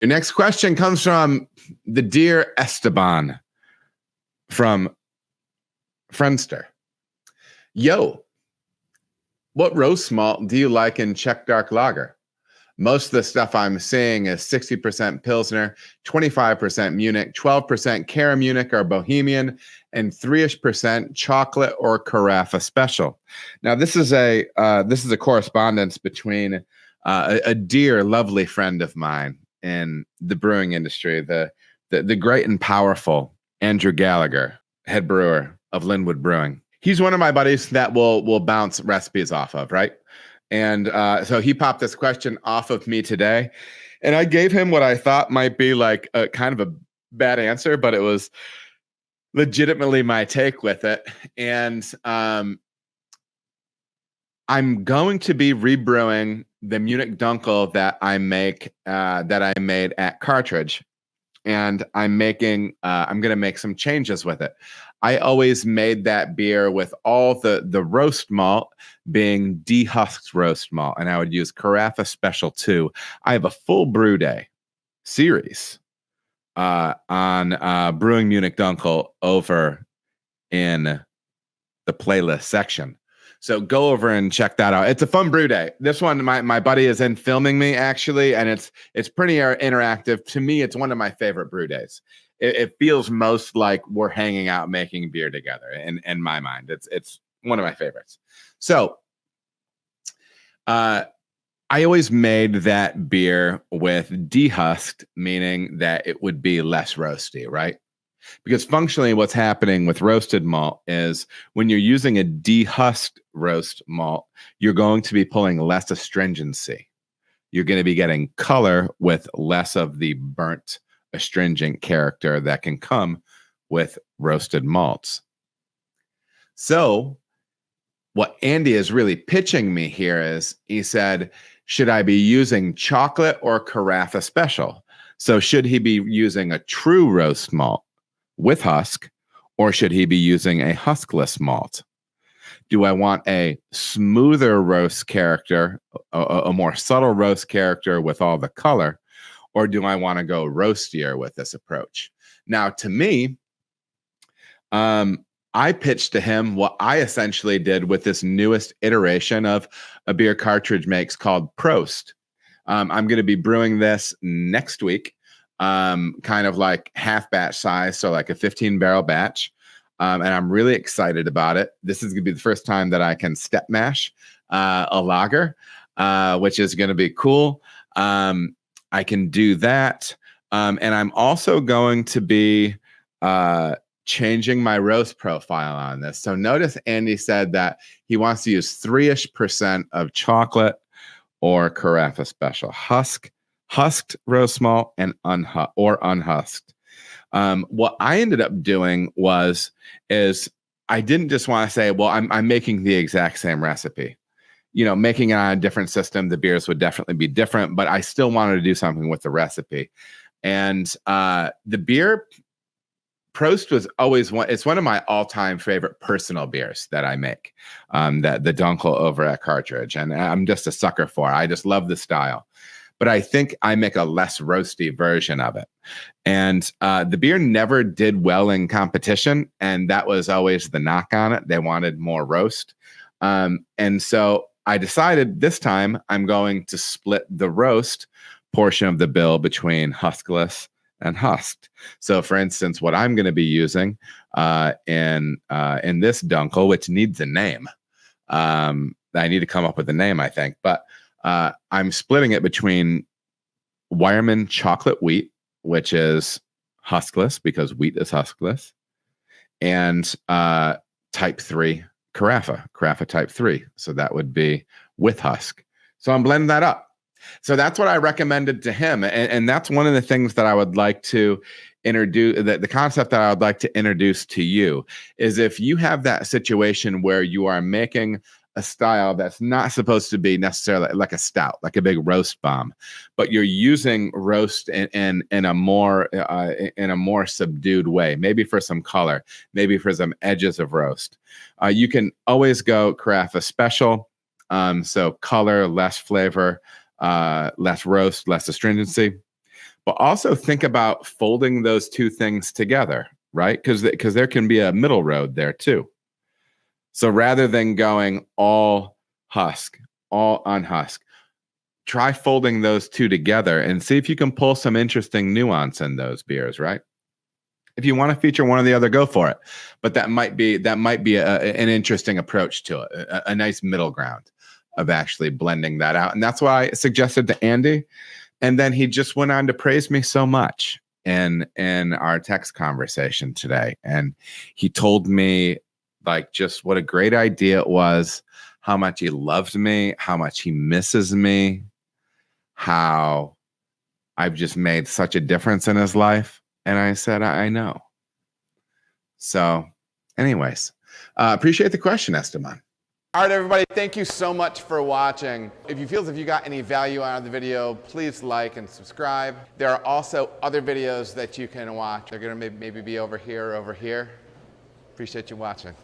Your next question comes from the dear Esteban from Friendster. Yo, what roast malt do you like in Czech dark lager? Most of the stuff I'm seeing is 60% Pilsner, 25% Munich, 12% Cara Munich or Bohemian, and 3% chocolate or Carafa Special. Now, this is a correspondence between a dear, lovely friend of mine in the brewing industry, the great and powerful Andrew Gallagher, head brewer of Linwood Brewing. He's one of my buddies that will bounce recipes off of, right? And so he popped this question off of me today, and I gave him what I thought might be like a kind of a bad answer, but it was legitimately my take with it. And I'm going to be rebrewing the Munich Dunkel that I made at Cartridge, and I'm going to make some changes with it. I always made that beer with all the roast malt being dehusked roast malt, and I would use Carafa Special 2. I have a full brew day series on brewing Munich Dunkel over in the playlist section. So go over and check that out. It's a fun brew day. This one, my buddy is in filming me actually, and it's pretty interactive. To me, it's one of my favorite brew days. It feels most like we're hanging out making beer together. In my mind, it's one of my favorites. So, I always made that beer with dehusked, meaning that it would be less roasty, right? Because functionally, what's happening with roasted malt is when you're using a dehusked roast malt, you're going to be pulling less astringency. You're going to be getting color with less of the burnt astringent character that can come with roasted malts. So what Andy is really pitching me here is, he said, should I be using chocolate or Carafa Special? So should he be using a true roast malt with husk, or should he be using a huskless malt? Do I want a smoother roast character, a more subtle roast character with all the color, or do I want to go roastier with this approach? Now, to me, I pitched to him what I essentially did with this newest iteration of a beer Cartridge makes called Prost. I'm going to be brewing this next week, kind of like half batch size, so like a 15-barrel batch. And I'm really excited about it. This is going to be the first time that I can step mash a lager, which is going to be cool. I can do that. And I'm also going to be changing my roast profile on this. So notice Andy said that he wants to use 3-ish% of chocolate or Carafa Special. Husked roast malt and unhusked. What I ended up doing is I didn't just want to say, well, I'm making the exact same recipe. You know, making it on a different system, the beers would definitely be different, but I still wanted to do something with the recipe. And the beer Prost was always it's one of my all-time favorite personal beers that I make, that the Dunkel over at Cartridge. And I'm just a sucker for it. I just love the style. But I think I make a less roasty version of it. And the beer never did well in competition, and that was always the knock on it. They wanted more roast. And so I decided this time I'm going to split the roast portion of the bill between huskless and husked. So for instance, what I'm going to be using in this Dunkel, which needs a name, I need to come up with a name, I think, but I'm splitting it between Weyermann chocolate wheat, which is huskless because wheat is huskless, and type 3 Carafa type 3. So that would be with husk. So I'm blending that up. So that's what I recommended to him. And that's one of the things that I would like to introduce, the concept that I would like to introduce to you is if you have that situation where you are making a style that's not supposed to be necessarily like a stout, like a big roast bomb, but you're using roast in a more subdued way, maybe for some color, maybe for some edges of roast. You can always go Carafa Special, so color, less flavor, less roast, less astringency. but also think about folding those two things together, right? Because there can be a middle road there too. So rather than going all husk, all unhusk, try folding those two together and see if you can pull some interesting nuance in those beers, right? If you want to feature one or the other, go for it. But that might be an interesting approach to it, a nice middle ground of actually blending that out. And that's why I suggested to Andy. And then he just went on to praise me so much in our text conversation today. And he told me like just what a great idea it was, how much he loved me, how much he misses me, how I've just made such a difference in his life. And I said, I know. So anyways, appreciate the question, Esteban. All right, everybody, thank you so much for watching. If you feel as if you got any value out of the video, please like and subscribe. There are also other videos that you can watch. They're gonna maybe be over here or over here. Appreciate you watching.